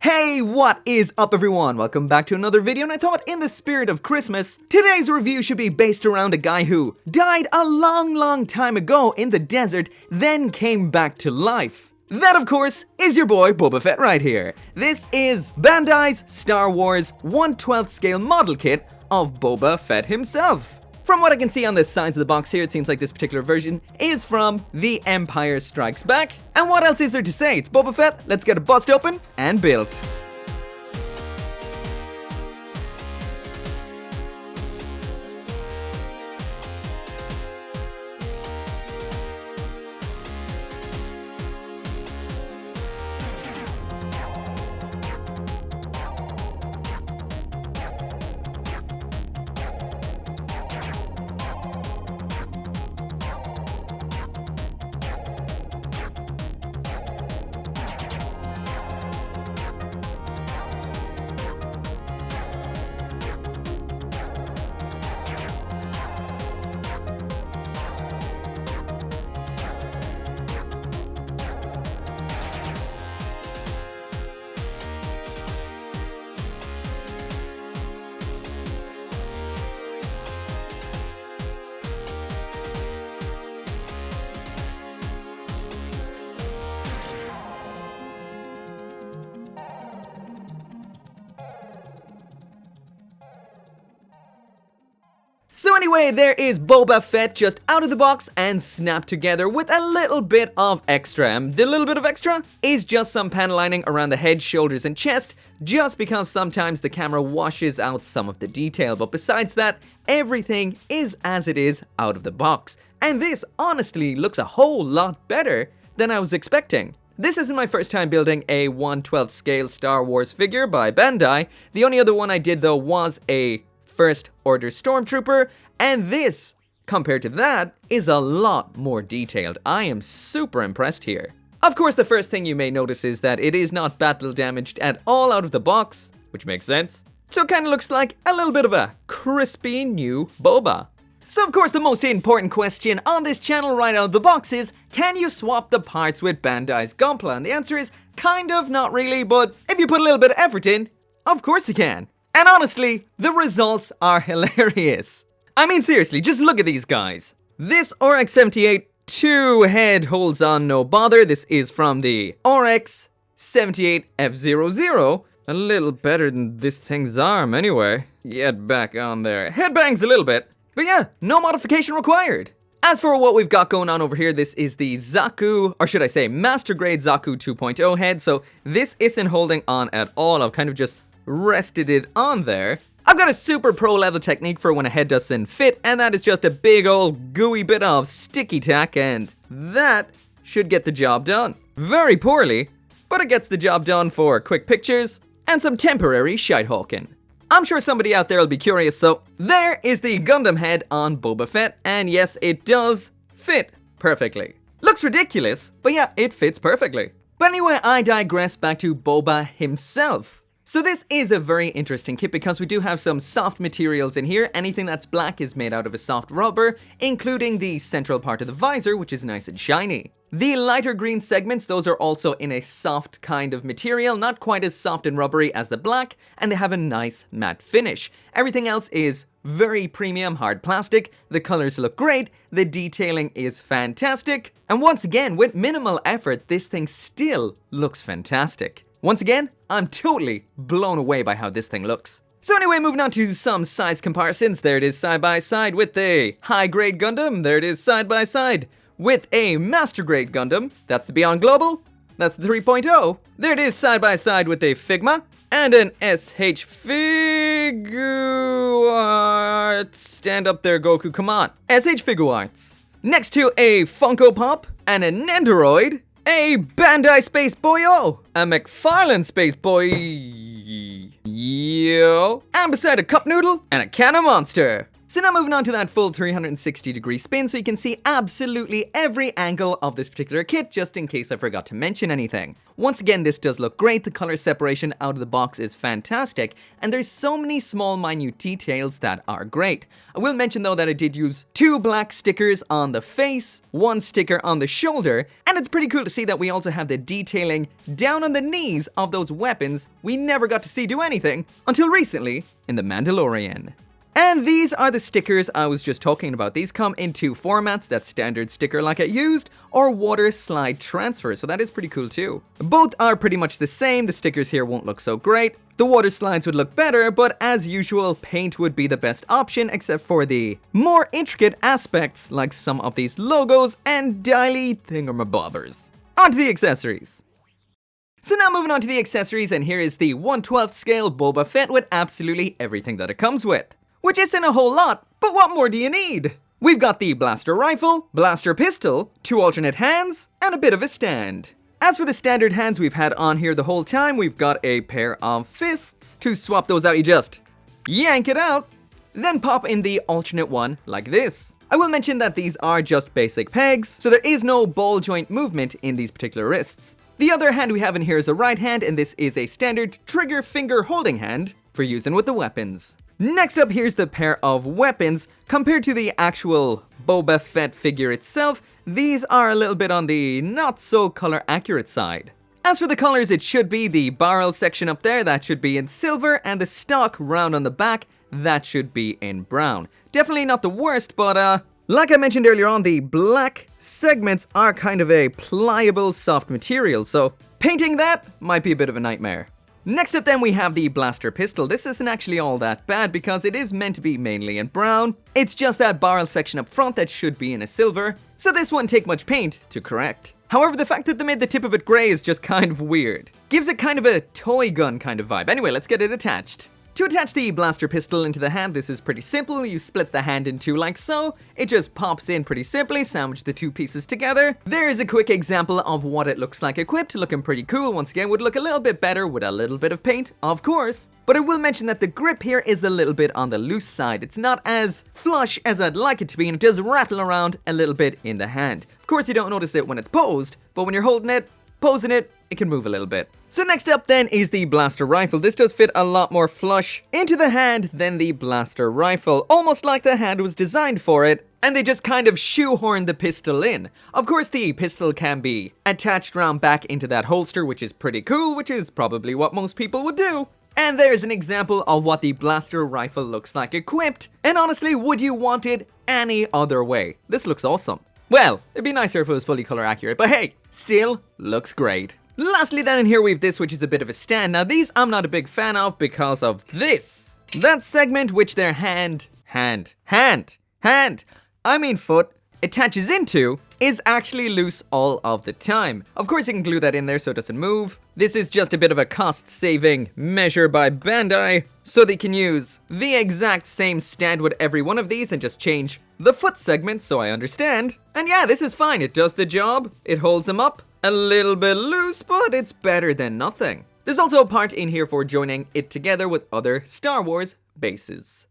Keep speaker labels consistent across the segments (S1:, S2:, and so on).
S1: Hey, what is up everyone? Welcome back to another video, and I thought in the spirit of Christmas, today's review should be based around a guy who died a long time ago in the desert, then came back to life. That, of course, is your boy Boba Fett right here. This is Bandai's Star Wars 1/12 scale model kit of Boba Fett himself. From what I can see on the sides of the box here, it seems like this particular version is from The Empire Strikes Back. And what else is there to say? It's Boba Fett, let's get it bust open and built. So anyway, there is Boba Fett just out of the box and snapped together with a little bit of extra. And the little bit of extra is just some panel lining around the head, shoulders, and chest, just because sometimes the camera washes out some of the detail. But besides that, everything is as it is out of the box. And this honestly looks a whole lot better than I was expecting. This isn't my first time building a 1/12 scale Star Wars figure by Bandai. The only other one I did though was a First Order Stormtrooper, and this, compared to that, is a lot more detailed. I am super impressed here. Of course, the first thing you may notice is that it is not battle damaged at all out of the box, which makes sense. So it kind of looks like a little bit of a crispy new Boba. So of course, the most important question on this channel right out of the box is, can you swap the parts with Bandai's Gunpla? And the answer is kind of, not really, but if you put a little bit of effort in, of course you can. And honestly, the results are hilarious. I mean seriously, just look at these guys. This RX-78 2-head holds on no bother. This is from the RX-78F00. A little better than this thing's arm anyway. Get back on there. Head bangs a little bit. But yeah, no modification required. As for what we've got going on over here, this is the Zaku, or should I say Master Grade Zaku 2.0 head. So this isn't holding on at all. I've kind of just rested it on there. I've got a super pro level technique for when a head doesn't fit, and that is just a big old gooey bit of sticky tack, and that should get the job done. Very poorly, but it gets the job done for quick pictures and some temporary shite-hawking. I'm sure somebody out there will be curious, so there is the Gundam head on Boba Fett, and yes, it does fit perfectly. Looks ridiculous, but yeah, it fits perfectly. But anyway, I digress. Back to Boba himself. So this is a very interesting kit because we do have some soft materials in here. Anything that's black is made out of a soft rubber, including the central part of the visor, which is nice and shiny. The lighter green segments, those are also in a soft kind of material, not quite as soft and rubbery as the black, and they have a nice matte finish. Everything else is very premium hard plastic, the colors look great, the detailing is fantastic, and once again, with minimal effort, this thing still looks fantastic. Once again, I'm totally blown away by how this thing looks. So anyway, moving on to some size comparisons. There it is side by side with a high-grade Gundam. There it is side by side with a master-grade Gundam. That's the Beyond Global. That's the 3.0. There it is side by side with a Figma and an SH Figuarts. Stand up there, Goku, come on. SH Figuarts. Next to a Funko Pop and a Nendoroid. A Bandai Space Boyo! A McFarlane Space Boy... Yo! And beside a Cup Noodle and a Can of Monster. So now moving on to that full 360-degree spin so you can see absolutely every angle of this particular kit, just in case I forgot to mention anything. Once again, this does look great, the color separation out of the box is fantastic, and there's so many small minute details that are great. I will mention though that I did use 2 black stickers on the face, 1 sticker on the shoulder, and it's pretty cool to see that we also have the detailing down on the knees of those weapons we never got to see do anything until recently in The Mandalorian. And these are the stickers I was just talking about. These come in 2 formats, that standard sticker like I used, or water slide transfer, so that is pretty cool too. Both are pretty much the same, the stickers here won't look so great. The water slides would look better, but as usual, paint would be the best option except for the more intricate aspects like some of these logos and daily thingamabobbers. On to the accessories. So now moving on to the accessories, and here is the 1/12 scale Boba Fett with absolutely everything that it comes with. Which isn't a whole lot, but what more do you need? We've got the blaster rifle, blaster pistol, 2 alternate hands, and a bit of a stand. As for the standard hands we've had on here the whole time, we've got a pair of fists. To swap those out, you just yank it out, then pop in the alternate one like this. I will mention that these are just basic pegs, so there is no ball joint movement in these particular wrists. The other hand we have in here is a right hand, and this is a standard trigger finger holding hand for using with the weapons. Next up, here's the pair of weapons. Compared to the actual Boba Fett figure itself, these are a little bit on the not so color accurate side. As for the colors, it should be the barrel section up there, that should be in silver, and the stock round on the back, that should be in brown. Definitely not the worst, but like I mentioned earlier on, the black segments are kind of a pliable soft material, so painting that might be a bit of a nightmare. Next up then we have the blaster pistol. This isn't actually all that bad because it is meant to be mainly in brown. It's just that barrel section up front that should be in a silver, so this won't take much paint to correct. However, the fact that they made the tip of it grey is just kind of weird. Gives it kind of a toy gun kind of vibe. Anyway, let's get it attached. To attach the blaster pistol into the hand, this is pretty simple. You split the hand in 2 like so. It just pops in pretty simply, sandwich the 2 pieces together. There is a quick example of what it looks like equipped, looking pretty cool. Once again, would look a little bit better with a little bit of paint, of course. But I will mention that the grip here is a little bit on the loose side. It's not as flush as I'd like it to be, and it does rattle around a little bit in the hand. Of course, you don't notice it when it's posed, but when you're holding it, posing it, it can move a little bit. So next up then is the blaster rifle. This does fit a lot more flush into the hand than the blaster rifle, almost like the hand was designed for it, and they just kind of shoehorned the pistol in. Of course, the pistol can be attached round back into that holster, which is pretty cool, which is probably what most people would do. And there's an example of what the blaster rifle looks like equipped, and honestly, would you want it any other way? This looks awesome. Well, it'd be nicer if it was fully color accurate, but hey, still looks great. Lastly then, in here we have this, which is a bit of a stand. Now these I'm not a big fan of because of this. That segment which their foot attaches into is actually loose all of the time. Of course you can glue that in there so it doesn't move. This is just a bit of a cost-saving measure by Bandai, so they can use the exact same stand with every one of these and just change the foot segment, so I understand. And yeah, this is fine. It does the job. It holds them up. A little bit loose, but it's better than nothing. There's also a part in here for joining it together with other Star Wars bases.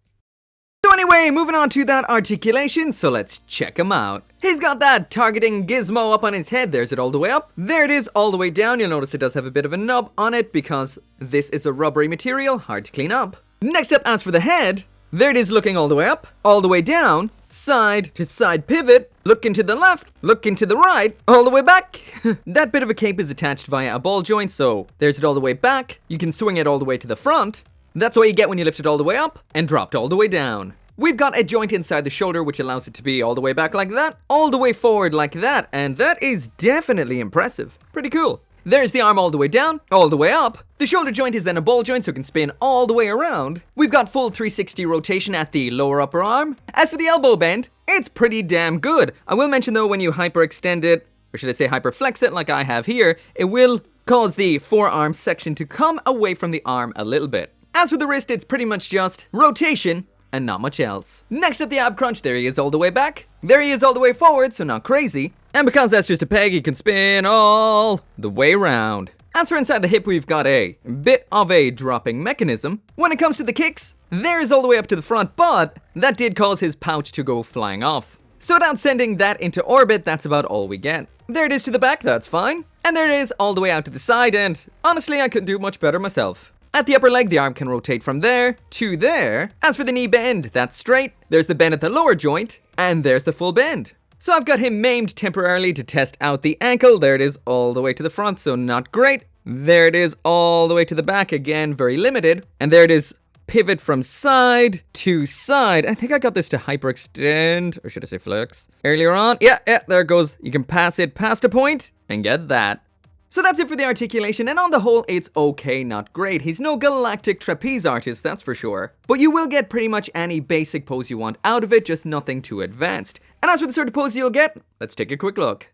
S1: So anyway, moving on to that articulation, so let's check him out. He's got that targeting gizmo up on his head. There's it all the way up. There it is all the way down. You'll notice it does have a bit of a nub on it because this is a rubbery material, hard to clean up. Next up, as for the head, there it is looking all the way up, all the way down, side to side pivot, looking to the left, looking to the right, all the way back. That bit of a cape is attached via a ball joint, so there's it all the way back. You can swing it all the way to the front. That's what you get when you lift it all the way up and dropped all the way down. We've got a joint inside the shoulder which allows it to be all the way back like that, all the way forward like that, and that is definitely impressive. Pretty cool. There's the arm all the way down, all the way up. The shoulder joint is then a ball joint so it can spin all the way around. We've got full 360 rotation at the lower upper arm. As for the elbow bend, it's pretty damn good. I will mention though, when you hyperextend it, or should I say hyperflex it like I have here, it will cause the forearm section to come away from the arm a little bit. As for the wrist, it's pretty much just rotation and not much else. Next up, the ab crunch. There he is all the way back. There he is all the way forward, so not crazy. And because that's just a peg, you can spin all the way around. As for inside the hip, we've got a bit of a dropping mechanism. When it comes to the kicks, theirs all the way up to the front, but that did cause his pouch to go flying off. So without sending that into orbit, that's about all we get. There it is to the back, that's fine. And there it is all the way out to the side, and honestly, I couldn't do much better myself. At the upper leg, the arm can rotate from there to there. As for the knee bend, that's straight. There's the bend at the lower joint, and there's the full bend. So I've got him maimed temporarily to test out the ankle. There it is all the way to the front, so not great. There it is all the way to the back, again, very limited. And there it is, pivot from side to side. I think I got this to hyperextend, or should I say flex, earlier on. Yeah, there it goes. You can pass it past a point and get that. So that's it for the articulation, and on the whole, it's okay, not great. He's no galactic trapeze artist, that's for sure. But you will get pretty much any basic pose you want out of it, just nothing too advanced. And as for the sort of pose you'll get, let's take a quick look.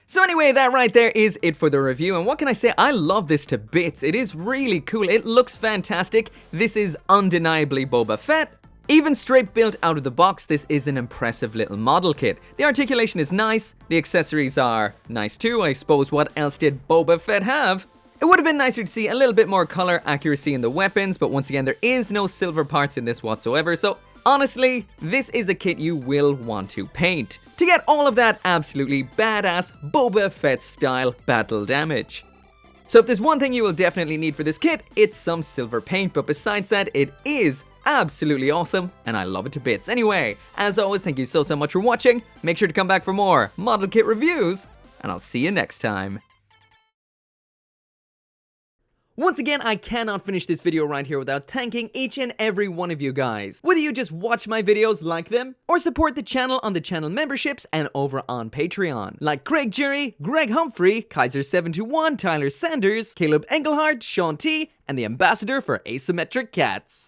S1: So anyway, that right there is it for the review, and what can I say? I love this to bits. It is really cool. It looks fantastic. This is undeniably Boba Fett. Even straight built out of the box, this is an impressive little model kit. The articulation is nice, the accessories are nice too. I suppose what else did Boba Fett have? It would have been nicer to see a little bit more color accuracy in the weapons, but once again, there is no silver parts in this whatsoever, so honestly, this is a kit you will want to paint to get all of that absolutely badass Boba Fett style battle damage. So if there's one thing you will definitely need for this kit, it's some silver paint, but besides that, it is absolutely awesome, and I love it to bits. Anyway, as always, thank you so much for watching. Make sure to come back for more model kit reviews, and I'll see you next time. Once again, I cannot finish this video right here without thanking each and every one of you guys. Whether you just watch my videos, like them, or support the channel on the channel memberships and over on Patreon. Like Craig Jury, Greg Humphrey, Kaiser721, Tyler Sanders, Caleb Engelhardt, Sean T, and the ambassador for asymmetric cats.